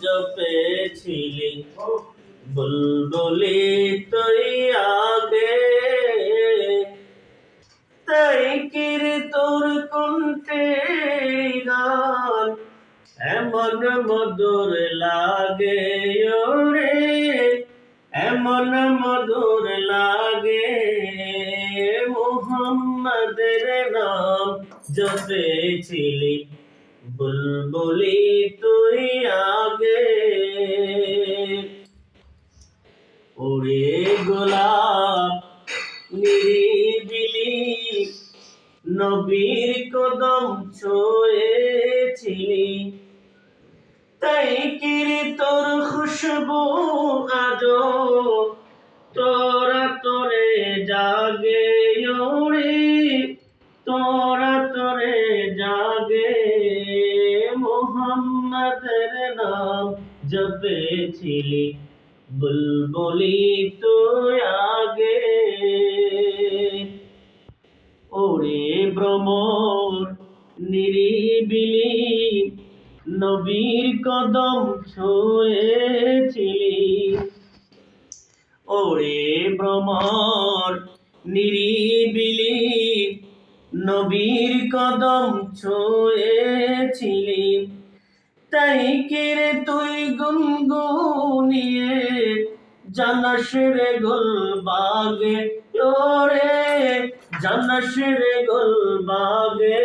জপেছিলি বুলবুলি তুই আগে, তাই কিরে তোর কণ্ঠে গান এমন মধুর লাগে ওরে, এমন মধুর লাগে। মুহাম্মাদের নাম জপেছিলি বুলবুলি তুই আগে। ওরে গোলাপ নিরিবিলি নবীর কদম ছুঁয়েছিলি, তাই কিরে তোর খুশবু আজো তোরা তোরে জাগে ওরে, তোরা তোরে জাগে। মুহাম্মাদের নাম জপেছিলি বুলবুলি তুই আগে। ওরে ভ্রমর নিরিবিলি নবীর কদম ছুঁয়েছিলি, ওরে ভ্রমর নিরিবিলি নবীর কদম ছুঁয়েছিলি, তাই কিরে তুই গুনগুনিয়ে জানাস রে গুলবাগে ওরে, জানাস রে গুলবাগে।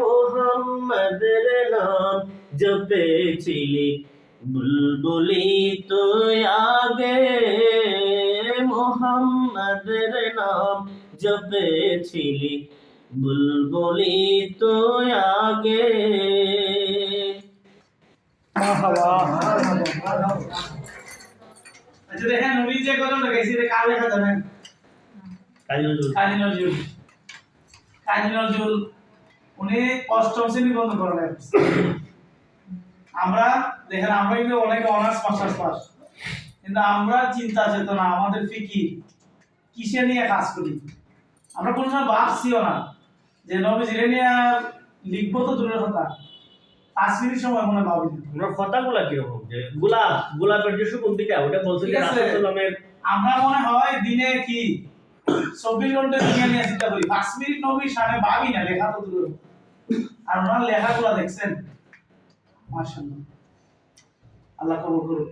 মুহাম্মাদের নাম জপেছিলি বুলবুলি তুই আগে, মুহাম্মাদের নাম জপেছিলি বুলবুলি তুই আগে। আচ্ছা দেখেন নবী যে কদম লাগাইছে এটা কার লেখা জানেন? কাজী নজরুল উনি অষ্টম শ্রেণী পর্যন্ত পড়ালেন। আমরা দেখেন আমরা কিন্তু অনেকে অনার্স মাস্টার্স পাস, কিন্তু আমরা চিন্তা চেতনা আমাদের ফিকির কিসে নিয়ে কাজ করি আমরা কোনো সময় ভাবছিও না যে নবীজিরে নিয়ে লিখবো, তো দূরের কথা 5 মিনিট সময় মনে ভাবি না। আমরা কথাগুলা কিরকম যে গোলাপের যে সুগন্ধিটা ওটা বলছে যে রাসূলুল্লাহের, আমরা মনে হয় দিনে কি 24 ঘন্টা দুনিয়া নিয়ে চিন্তা করি, 5 মিনিট নবীর সামনে ভাবি না, লেখা তো দূর। আর ওনার লেখাগুলো দেখছেন মাশাআল্লাহ, আল্লাহ কবুল করুন।